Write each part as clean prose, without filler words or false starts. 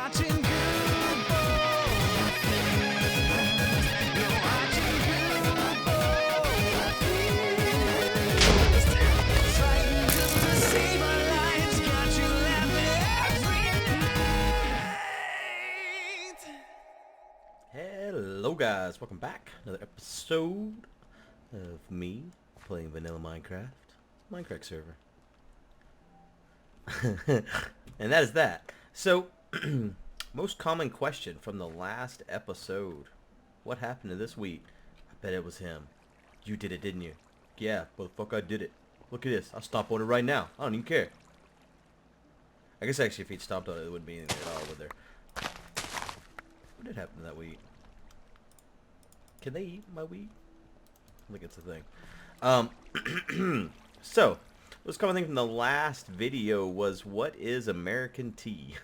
watching Guude. You're watching Guude. Trying just to save our lives, got you laughing every night. Hello guys, welcome back. Another episode of me playing vanilla Minecraft server. And that is that. So, most common question from the last episode. What happened to this week? I bet it was him. You did it, didn't you? Yeah, motherfucker, I did it. Look at this. I'll stomp on it right now. I don't even care. I guess actually if he'd stomped on it, it wouldn't be anything at all, would there? What did happen to that weed? Can they eat my weed? I think it's a thing. So, what's common thing from the last video was, what is American tea?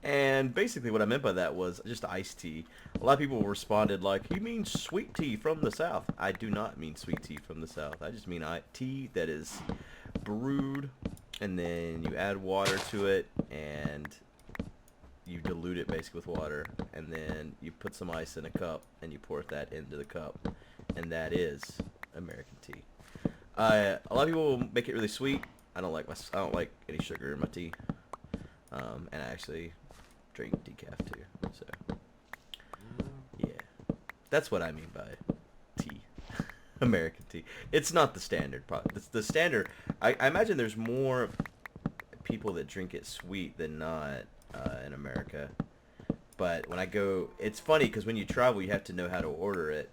And basically what I meant by that was just iced tea. A lot of people responded like, you mean sweet tea from the South? I do not mean sweet tea from the South. I just mean tea that is brewed, and then you add water to it, and you dilute it basically with water, and then you put some ice in a cup, and you pour that into the cup, and that is American tea. A lot of people make it really sweet. I don't like any sugar in my tea, and I actually drink decaf too. So yeah, that's what I mean by tea. American tea. It's not the standard product. It's the standard. I imagine there's more people that drink it sweet than not in America. But when I go, it's funny because when you travel, you have to know how to order it.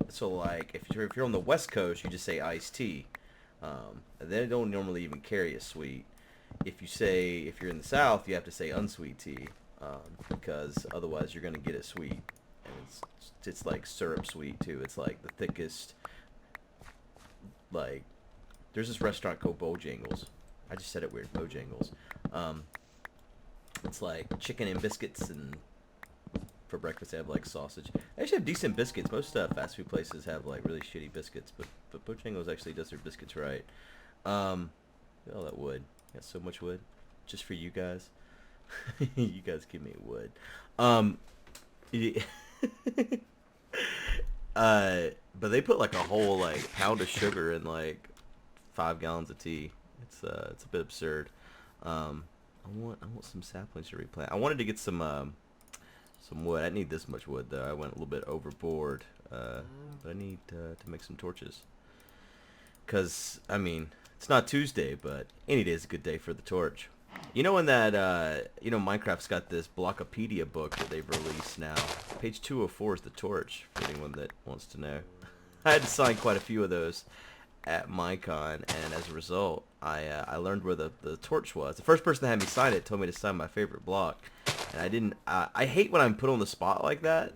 So like if you're on the West Coast, you just say iced tea. They don't normally even carry a sweet. If you're in the South, you have to say unsweet tea, because otherwise you're gonna get it sweet, and it's like syrup sweet too. It's like the thickest. Like, there's this restaurant called Bojangles. I just said it weird, Bojangles. It's like chicken and biscuits, and for breakfast they have like sausage. They actually have decent biscuits. Most fast food places have like really shitty biscuits, but Bojangles actually does their biscuits right. All that wood. Got so much wood, just for you guys. You guys give me wood. But they put like a whole like pound of sugar in like 5 gallons of tea. It's a bit absurd. I want some saplings to replant. I wanted to get some wood. I need this much wood though. I went a little bit overboard. But I need to make some torches. Cause I mean, it's not Tuesday, but any day is a good day for the torch. You know, when that Minecraft's got this Blockopedia book that they've released now. Page 204 is the torch, for anyone that wants to know. I had to sign quite a few of those at MyCon, and as a result, I learned where the torch was. The first person that had me sign it told me to sign my favorite block, and I didn't. I hate when I'm put on the spot like that.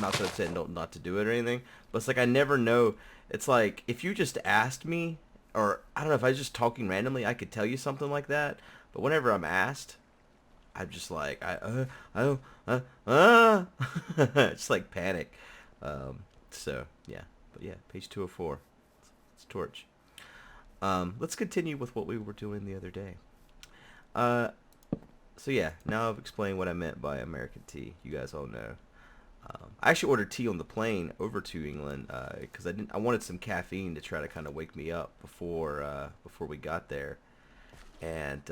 Not that I'm saying not to do it or anything, but it's like I never know. It's like if you just asked me, or I don't know, if I was just talking randomly, I could tell you something like that. But whenever I'm asked, I'm just like just like panic. So yeah, but yeah, page 204. It's torch. Let's continue with what we were doing the other day. So yeah, now I've explained what I meant by American tea. You guys all know. I actually ordered tea on the plane over to England because I wanted some caffeine to try to kind of wake me up before we got there. And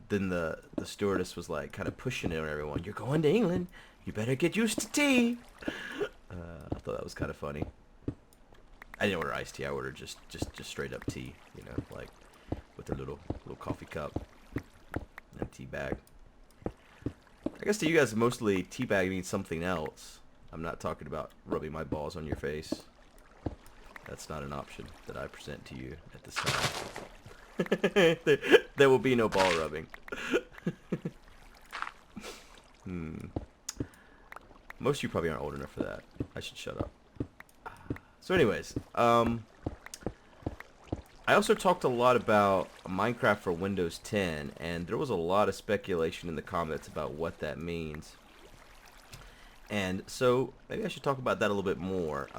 then the stewardess was like kind of pushing it on everyone. You're going to England. You better get used to tea. I thought that was kind of funny. I didn't order iced tea. I ordered just straight up tea. You know, like with a little coffee cup and a tea bag. I guess to you guys, mostly tea bag means something else. I'm not talking about rubbing my balls on your face. That's not an option that I present to you at this time. There will be no ball rubbing. Most of you probably aren't old enough for that. I should shut up. So anyways, I also talked a lot about Minecraft for Windows 10, and there was a lot of speculation in the comments about what that means. And so maybe I should talk about that a little bit more,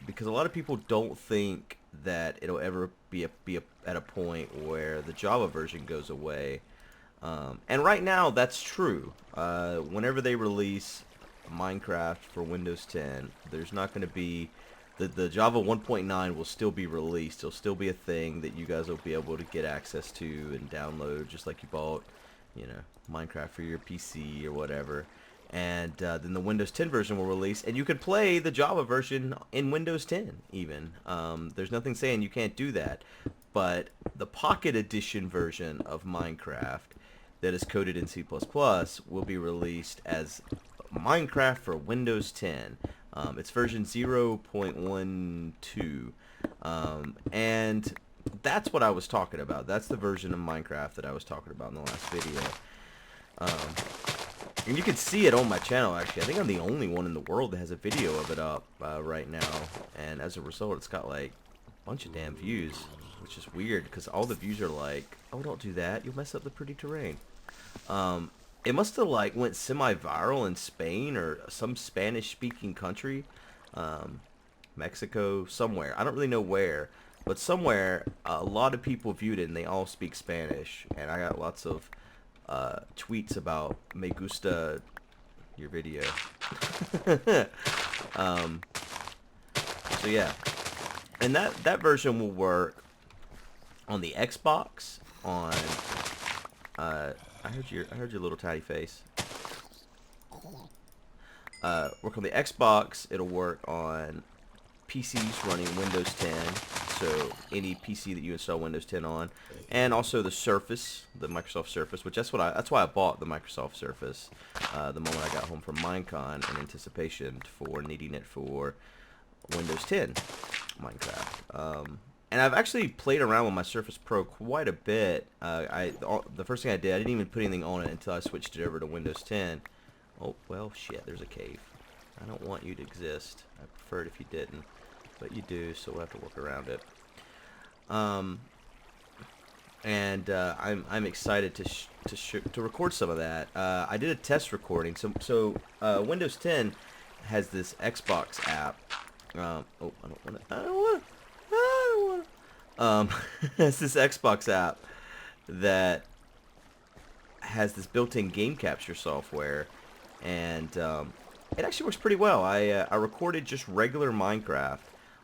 because a lot of people don't think that it'll ever be at a point where the Java version goes away. And right now, that's true. Whenever they release Minecraft for Windows 10, there's not going to be... The Java 1.9 will still be released. It'll still be a thing that you guys will be able to get access to and download, just like you bought, you know, Minecraft for your PC or whatever. And then the Windows 10 version will release, and you can play the Java version in Windows 10 even. There's nothing saying you can't do that. But the Pocket Edition version of Minecraft that is coded in C++ will be released as Minecraft for Windows 10. It's version 0.12. And that's what I was talking about. That's the version of Minecraft that I was talking about in the last video. And you can see it on my channel, actually. I think I'm the only one in the world that has a video of it up right now. And as a result, it's got like a bunch of damn views, which is weird because all the views are like, oh, don't do that. You'll mess up the pretty terrain. It must have like went semi-viral in Spain or some Spanish-speaking country, Mexico, somewhere. I don't really know where, but somewhere a lot of people viewed it and they all speak Spanish. And I got lots of tweets about "me gusta your video." So yeah, and that version will work on the Xbox, on I heard your little tiny face. Work on the Xbox. It'll work on PCs running Windows 10. So any PC that you install Windows 10 on, and also the Surface, the Microsoft Surface, which that's why I bought the Microsoft Surface the moment I got home from Minecon in anticipation for needing it for Windows 10 Minecraft. And I've actually played around with my Surface Pro quite a bit. The first thing I did, I didn't even put anything on it until I switched it over to Windows 10. Oh, well, shit, there's a cave. I don't want you to exist. I prefer it if you didn't. But you do, so we'll have to work around it. I'm excited to record some of that. I did a test recording. So Windows 10 has this Xbox app. Oh, I don't want to. It's this Xbox app that has this built-in game capture software, and it actually works pretty well. I recorded just regular Minecraft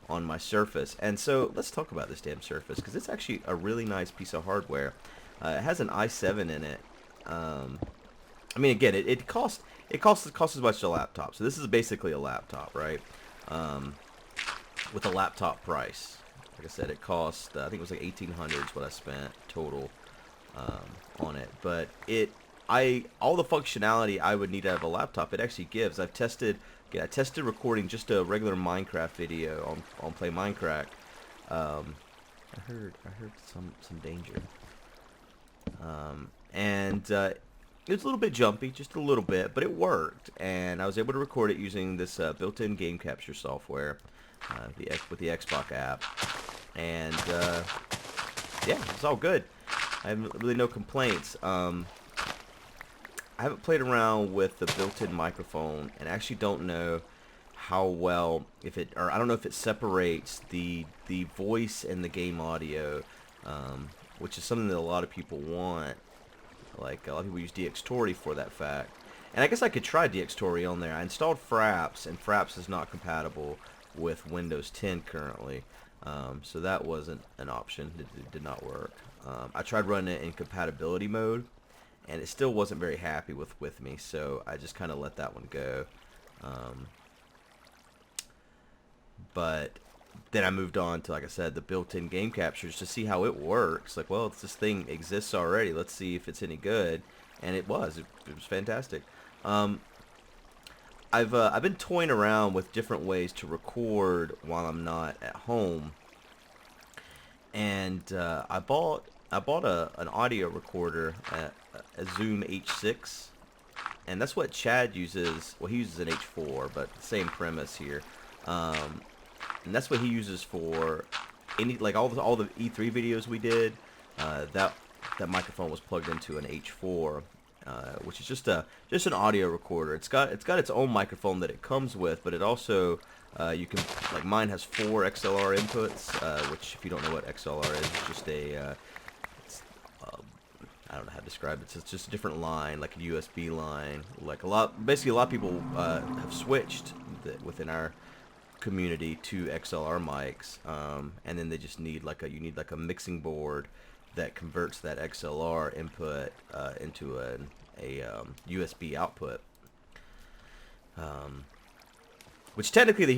on my Surface, and so let's talk about this damn Surface because it's actually a really nice piece of hardware. It has an i7 in it. I mean, again, it costs as much as a laptop, so this is basically a laptop, right? With a laptop price. Like I said, it cost, I think it was like $1,800 is what I spent total on it. But all the functionality I would need out of a laptop, it actually gives. I tested recording just a regular Minecraft video on Play Mindcrack. I heard some danger. And it was a little bit jumpy, just a little bit, but it worked. And I was able to record it using this built-in game capture software. With the Xbox app, and yeah, it's all good. I have really no complaints. I haven't played around with the built-in microphone, and I actually don't know how well I don't know if it separates the voice and the game audio, which is something that a lot of people want. Like a lot of people use DxTory for that fact, and I guess I could try DxTory on there. I installed Fraps, and Fraps is not compatible with Windows 10 currently, so that wasn't an option. It did not work. I tried running it in compatibility mode, and it still wasn't very happy with me, so I just kind of let that one go. But then I moved on to, like I said, the built-in game captures to see how it works. Like, well, this thing exists already. Let's see if it's any good, and it was. It was fantastic. I've been toying around with different ways to record while I'm not at home, and I bought an audio recorder, a Zoom H6, and that's what Chad uses. Well, he uses an H4, but same premise here, and that's what he uses for all the E3 videos we did. That microphone was plugged into an H4. Which is just an audio recorder. It's got its own microphone that it comes with, but it also you can, like, mine has 4 XLR inputs, which if you don't know what XLR is, it's just I don't know how to describe it. It's just a different line, like a USB line. Like basically a lot of people have switched within our community to XLR mics, and then they just need you need like a mixing board that converts that XLR input into a USB output. Which technically the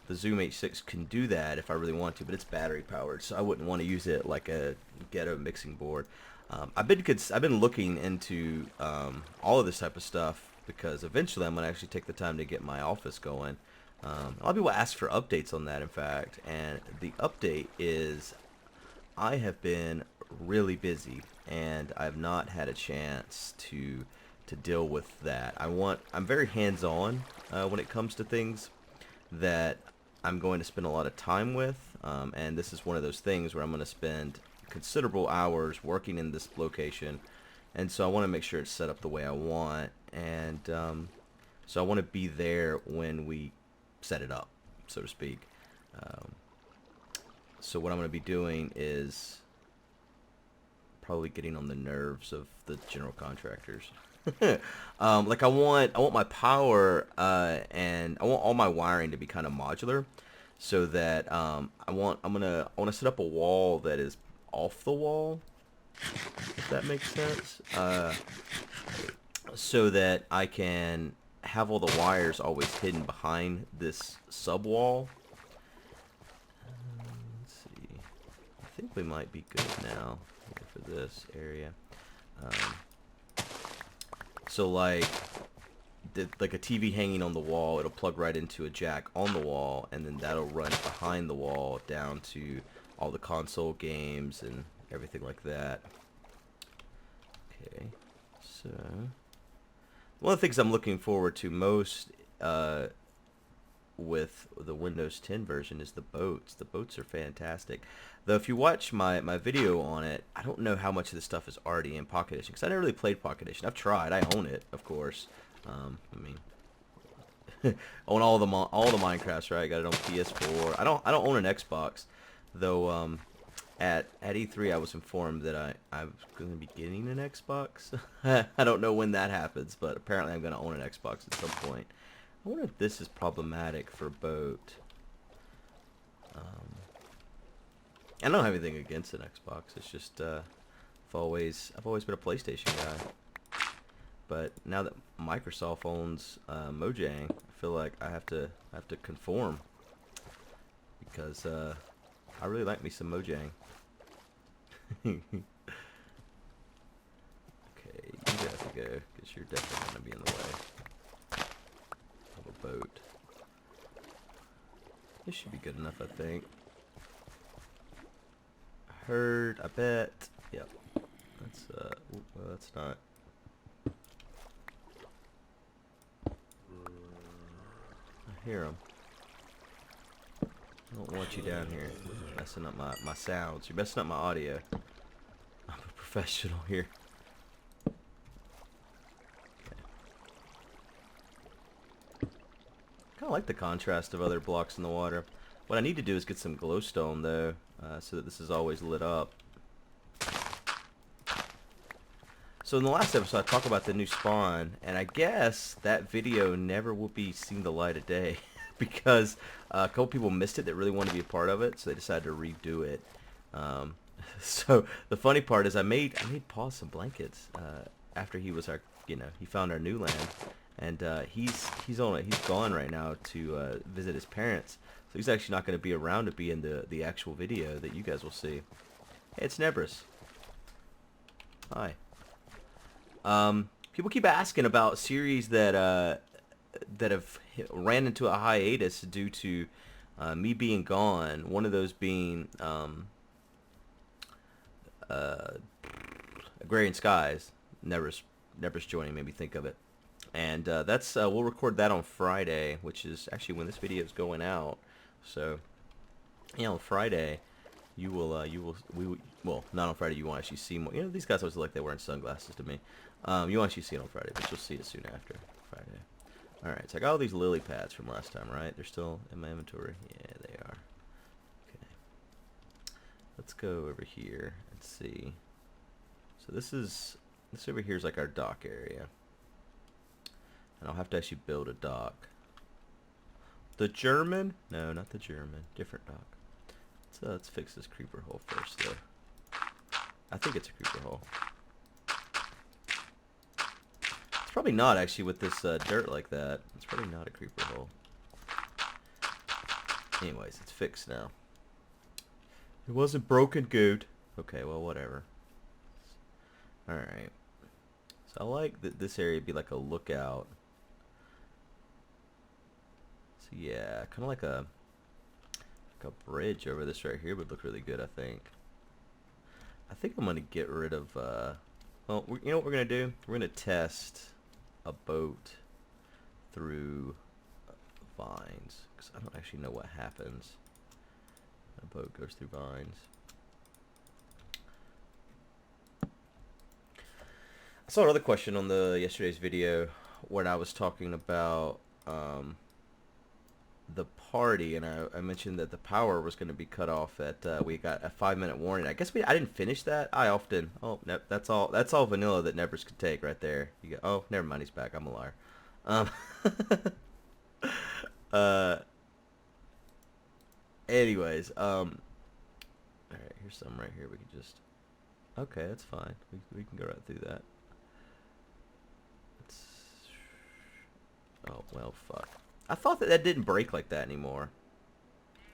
the Zoom H6 can do that if I really want to, but it's battery powered, so I wouldn't want to use it like a ghetto mixing board. I've been looking into all of this type of stuff because eventually I'm gonna actually take the time to get my office going. A lot of people ask for updates on that, in fact, and the update is I have been really busy and I've not had a chance to deal with that. I'm very hands-on when it comes to things that I'm going to spend a lot of time with, and this is one of those things where I'm going to spend considerable hours working in this location, and so I want to make sure it's set up the way I want, and so I want to be there when we set it up, so to speak. So what I'm going to be doing is probably getting on the nerves of the general contractors. Like I want my power and I want all my wiring to be kind of modular, so that I want to set up a wall that is off the wall, if that makes sense, so that I can have all the wires always hidden behind this sub wall. Let's see, I think we might be good now for this area. So like a TV hanging on the wall, it'll plug right into a jack on the wall, and then that'll run behind the wall down to all the console games and everything like that. Okay, so one of the things I'm looking forward to most with the Windows 10 version is the boats. The boats are fantastic. Though if you watch my video on it, I don't know how much of this stuff is already in Pocket Edition, because I never really played Pocket Edition. I've tried. I own it, of course. I mean, own all the Minecrafts, right? I got it on PS4. I don't own an Xbox, though. At E3, I was informed that I was going to be getting an Xbox. I don't know when that happens, but apparently I'm going to own an Xbox at some point. I wonder if this is problematic for a boat. I don't have anything against an Xbox. It's just I've always been a PlayStation guy. But now that Microsoft owns Mojang, I feel like I have to conform, because I really like me some Mojang. Okay, you have to go, because you're definitely going to be in the way of a boat. This should be good enough, I think. I bet. Yep. That's well, that's not. I hear them. I don't want you down here messing up my sounds. You're messing up my audio. I'm a professional here. Kind of like the contrast of other blocks in the water. What I need to do is get some glowstone, though, so that this is always lit up. So in the last episode, I talked about the new spawn, and I guess that video never will be seen the light of day because a couple people missed it that really wanted to be a part of it, so they decided to redo it. So the funny part is I made Paul some blankets after he was he found our new land, and he's gone right now to visit his parents. So he's actually not going to be around to be in the actual video that you guys will see. Hey, it's Nebris. Hi. People keep asking about series that have ran into a hiatus due to me being gone. One of those being Agrarian Skies. Nebris joining made me think of it. And that's we'll record that on Friday, which is actually when this video is going out. So, yeah, on Friday, well, not on Friday, you won't actually see more. You know, these guys always look like they're wearing sunglasses to me. You won't actually see it on Friday, but you'll see it soon after Friday. Alright, so I got all these lily pads from last time, right? They're still in my inventory? Yeah, they are. Okay. Let's go over here Let's see. So this over here is like our dock area. And I'll have to actually build a dock. The German? No, not the German. Different dock. Let's fix this creeper hole first, though. I think it's a creeper hole. It's probably not, actually, with this dirt like that. It's probably not a creeper hole. Anyways, it's fixed now. It wasn't broken, Guude. Okay, well, whatever. Alright. So I like that this area be like a lookout. So yeah, kind of like a bridge over this right here would look really good, I think. I think I'm going to get rid of, well, you know what we're going to do? We're going to test a boat through vines, because I don't actually know what happens. A boat goes through vines. I saw another question on the yesterday's video when I was talking about the party, and I mentioned that the power was going to be cut off at we got a 5-minute warning. I guess I didn't finish that. Oh no, that's all vanilla that Nevers could take right there. You go, oh, never mind, he's back. I'm a liar. Anyways, all right, here's some right here. We can just, okay, that's fine. We can go right through that. Oh well, fuck. I thought that didn't break like that anymore.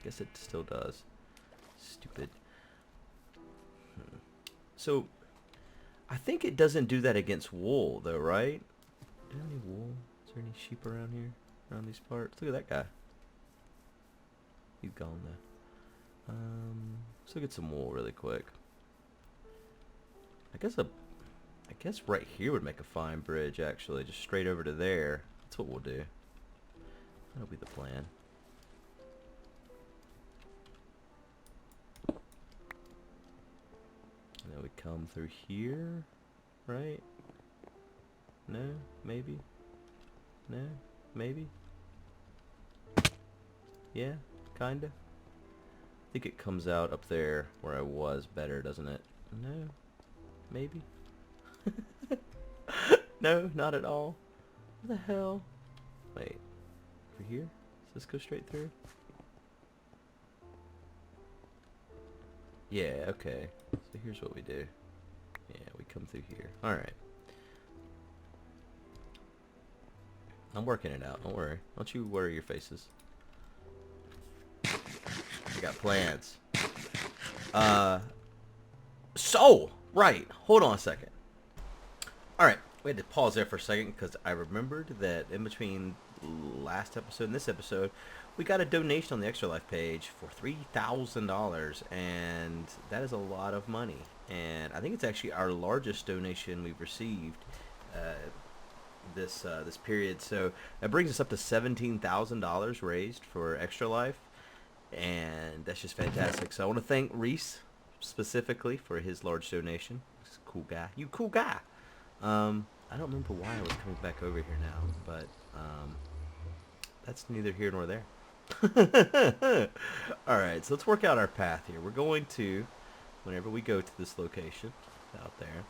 Guess it still does. Stupid. So, I think it doesn't do that against wool, though, right? Do you have any wool? Is there any sheep around here? Around these parts? Look at that guy. He's gone, though. Let's look at some wool really quick. I guess right here would make a fine bridge, actually. Just straight over to there. That's what we'll do. That'll be the plan. And then we come through here, right? No? Maybe? No? Maybe? Yeah? Kinda? I think it comes out up there where I was better, doesn't it? No? Maybe? No, not at all. What the hell? Wait. Over here? Does this go straight through? Yeah, okay. So here's what we do. Yeah, we come through here. Alright. I'm working it out, don't worry. Don't you worry your faces. I got plans. Right. Hold on a second. Alright, we had to pause there for a second because I remembered that in between last episode and this episode, we got a donation on the Extra Life page for $3,000, and that is a lot of money. And I think it's actually our largest donation we've received this period. So that brings us up to $17,000 raised for Extra Life, and that's just fantastic. So I want to thank Reese specifically for his large donation. He's a cool guy. You cool guy. I don't remember why I was coming back over here now, but that's neither here nor there. Alright, so let's work out our path here. We're going to, whenever we go to this location, out there,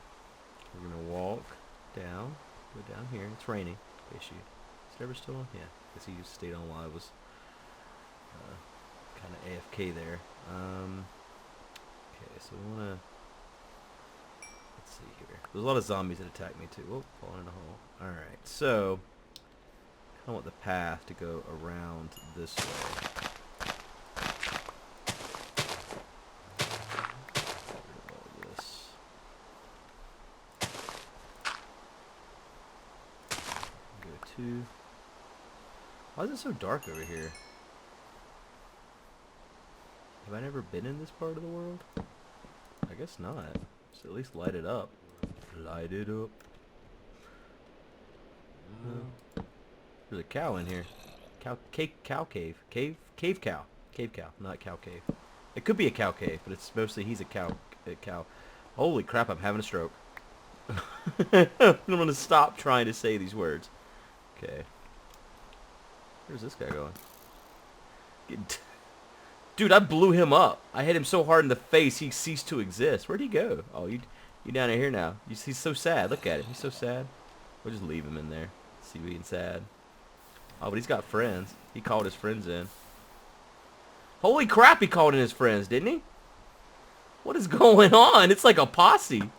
we're going to walk down, go down here. It's raining. Is it ever still on? Yeah, I guess he just stayed on while I was kind of AFK there. Okay, so we want to, let's see here. There's a lot of zombies that attack me too. Whoa, falling in a hole. Alright, so I want the path to go around this way. This. Go to. Why is it so dark over here? Have I never been in this part of the world? I guess not. So at least light it up. Light it up. There's a cow in here. Cow cave. Cave cow. Not cow cave. It could be a cow cave, but it's mostly he's a cow. Holy crap, I'm having a stroke. I'm gonna stop trying to say these words. Okay. Where's this guy going? Dude, I blew him up. I hit him so hard in the face, he ceased to exist. Where'd he go? Oh, you down in here now. He's so sad. Look at him. He's so sad. We'll just leave him in there. See being sad. Oh, but he's got friends. He called his friends in. Holy crap, he called in his friends, didn't he? What is going on? It's like a posse.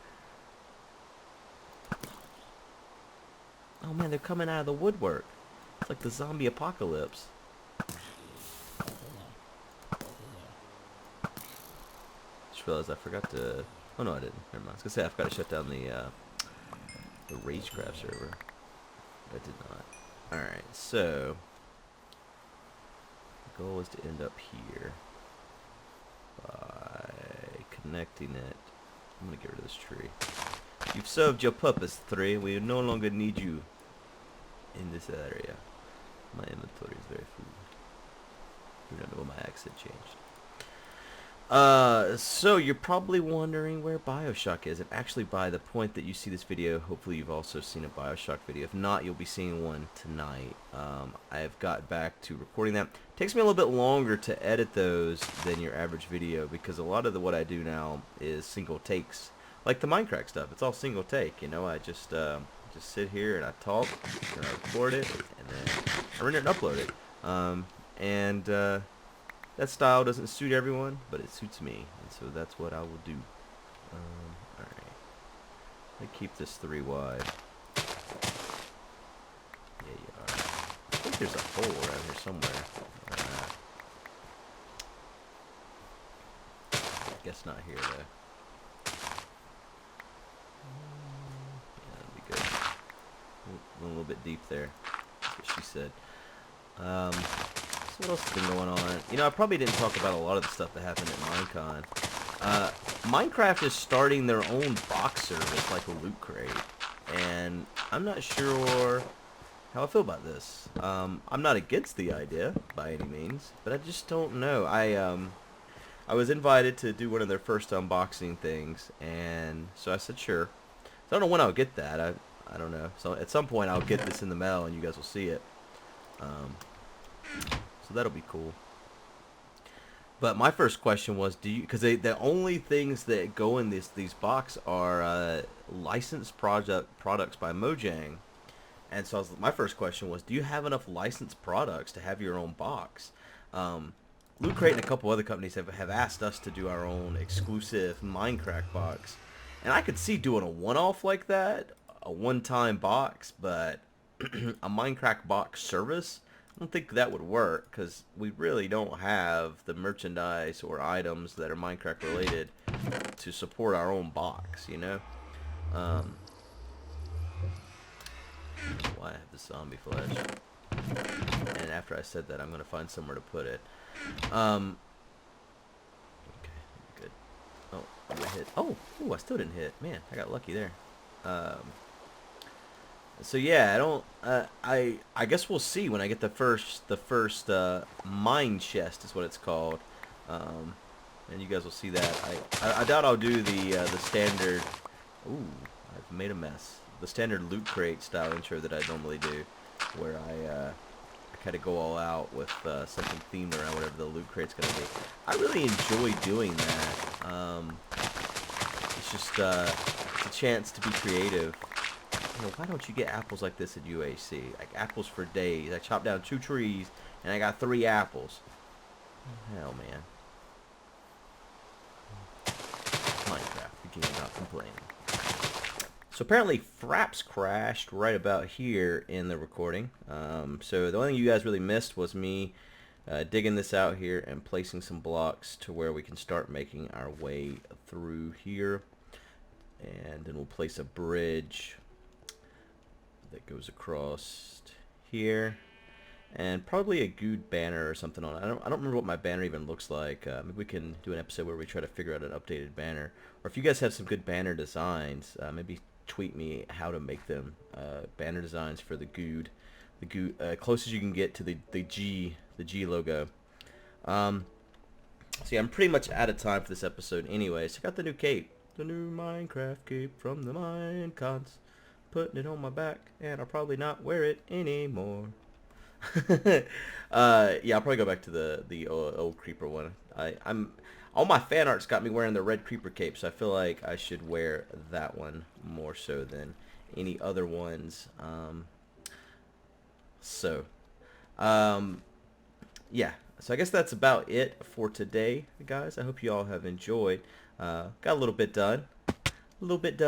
Oh, man, they're coming out of the woodwork. It's like the zombie apocalypse. Just realized I forgot to... Oh, no, I didn't. Never mind. I was going to say I forgot to shut down the Ragecraft server. But I did not. Alright, so... the goal is to end up here. By connecting it. I'm going to get rid of this tree. You've served your purpose, 3. We no longer need you in this area. My inventory is very full. Remember when my accent changed. So you're probably wondering where BioShock is, and actually by the point that you see this video, hopefully you've also seen a BioShock video. If not, you'll be seeing one tonight. I've got back to recording that. It takes me a little bit longer to edit those than your average video, because a lot of what I do now is single takes. Like the Mindcrack stuff, it's all single take, you know. I just sit here and I talk, and I record it, and then I render it and upload it. That style doesn't suit everyone, but it suits me, and so that's what I will do. Alright. I keep this 3 wide. Yeah, you are. I think there's a hole around here somewhere. I guess not here, though. Yeah, that'd be good. A little bit deep there. That's what she said. So what else has been going on? You know, I probably didn't talk about a lot of the stuff that happened at Minecon. Minecraft is starting their own box service, like a Loot Crate, and I'm not sure how I feel about this. I'm not against the idea by any means, but I just don't know. I was invited to do one of their first unboxing things, and so I said sure. So I don't know when I'll get that. I don't know. So at some point I'll get this in the mail, and you guys will see it. So that'll be cool. But my first question was, because the only things that go in these box are licensed products by Mojang, and so my first question was, do you have enough licensed products to have your own box? Loot Crate and a couple other companies have asked us to do our own exclusive Mindcrack box, and I could see doing a one-off like that, a one-time box, but a Mindcrack box service, I don't think that would work, because we really don't have the merchandise or items that are Minecraft related to support our own box, you know? Why I have the zombie flesh. And after I said that, I'm going to find somewhere to put it. Okay, good. Oh, I'm going to hit. Oh, ooh, I still didn't hit. Man, I got lucky there. So yeah, I don't. I guess we'll see when I get the first mine chest is what it's called, and you guys will see that. I doubt I'll do the standard. Ooh, I've made a mess. The standard Loot Crate style intro that I normally do, where I kind of go all out with something themed around whatever the Loot Crate's gonna be. I really enjoy doing that. It's just it's a chance to be creative. You know, why don't you get apples like this at UAC? Like apples for days. I chopped down 2 trees and I got 3 apples. Hell, man. Minecraft, the game not complaining. So apparently Fraps crashed right about here in the recording. So the only thing you guys really missed was me digging this out here and placing some blocks to where we can start making our way through here. And then we'll place a bridge that goes across here, and probably a Guude banner or something on it. I don't remember what my banner even looks like. Maybe we can do an episode where we try to figure out an updated banner, or if you guys have some good banner designs, maybe tweet me how to make them. Banner designs for the Guude, closest you can get to the G logo. So yeah, I'm pretty much out of time for this episode anyway. So I got the new cape, the new Minecraft cape from the Minecons. Putting it on my back, and I'll probably not wear it anymore. Yeah, I'll probably go back to the old creeper one. I'm all my fan art's got me wearing the red creeper cape, so I feel like I should wear that one more so than any other ones. So, yeah. So I guess that's about it for today, guys. I hope you all have enjoyed. Got a little bit done,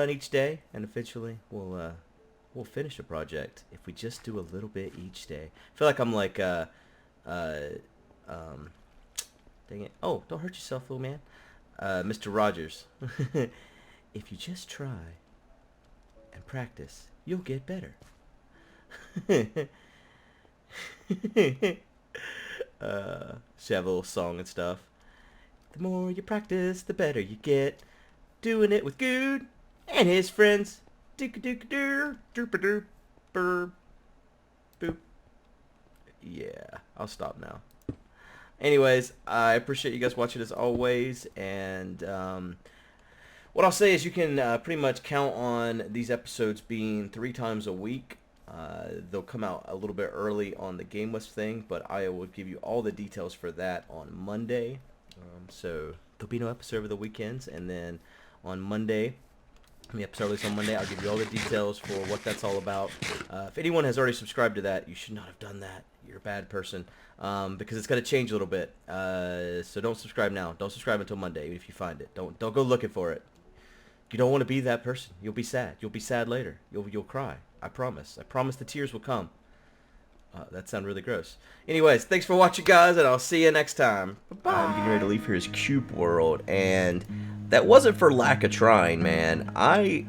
each day, and eventually we'll finish a project if we just do a little bit each day. I feel like I'm like dang it. Oh, don't hurt yourself, little man. Mr. Rogers. If you just try and practice, you'll get better. Should have a little song and stuff. The more you practice, the better you get. Doing it with Guude and his friends. Boop. Yeah, I'll stop now. Anyways, I appreciate you guys watching as always, and what I'll say is you can pretty much count on these episodes being 3 times a week. They'll come out a little bit early on the Game West thing, but I will give you all the details for that on Monday. So there'll be no episode over the weekends, and then on Monday, the episode release on Monday, I'll give you all the details for what that's all about. If anyone has already subscribed to that, you should not have done that. You're a bad person, because it's going to change a little bit. So don't subscribe now. Don't subscribe until Monday, even if you find it. Don't go looking for it. You don't want to be that person. You'll be sad. You'll be sad later. You'll cry. I promise. I promise the tears will come. That sounds really gross. Anyways, thanks for watching, guys, and I'll see you next time. Bye-bye. I'm getting ready to leave here as Cube World, and that wasn't for lack of trying, man. I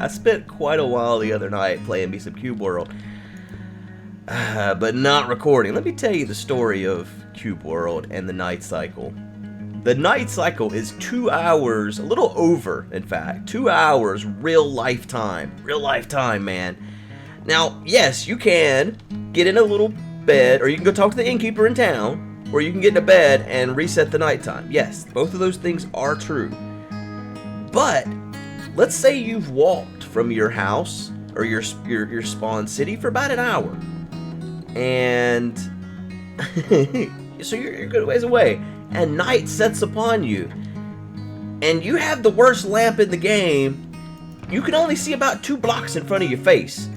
spent quite a while the other night playing me some Cube World, but not recording. Let me tell you the story of Cube World and the night cycle. The night cycle is 2 hours, a little over, in fact, 2 hours real lifetime, man. Now, yes, you can get in a little bed, or you can go talk to the innkeeper in town, or you can get in a bed and reset the nighttime. Yes, both of those things are true. But let's say you've walked from your house or your spawn city for about an hour, and so you're a good ways away, and night sets upon you, and you have the worst lamp in the game. You can only see about 2 blocks in front of your face.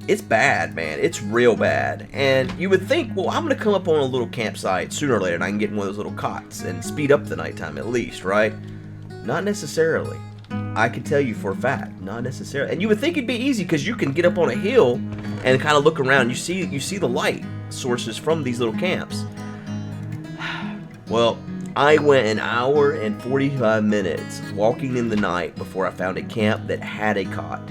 It's bad, man. It's real bad. And you would think, well, I'm gonna come up on a little campsite sooner or later and I can get in one of those little cots and speed up the nighttime at least, right? Not necessarily. I can tell you for a fact, not necessarily. And you would think it'd be easy because you can get up on a hill and kind of look around. You see the light sources from these little camps. Well, I went an hour and 45 minutes walking in the night before I found a camp that had a cot.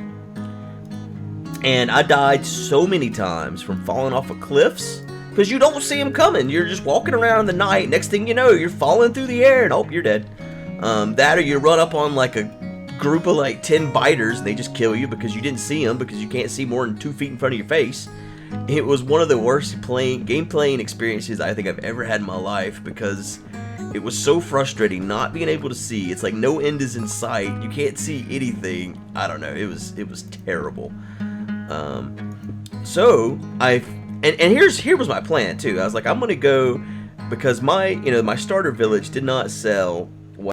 And I died so many times from falling off of cliffs because you don't see them coming. You're just walking around in the night. Next thing you know, you're falling through the air and oh, you're dead. That or you run up on like a group of like 10 biters and they just kill you because you didn't see them because you can't see more than 2 feet in front of your face. It was one of the worst game playing experiences I think I've ever had in my life because it was so frustrating not being able to see. It's like no end is in sight. You can't see anything. I don't know. It was terrible. So here was my plan too. I was like, I'm gonna go because my starter village did not sell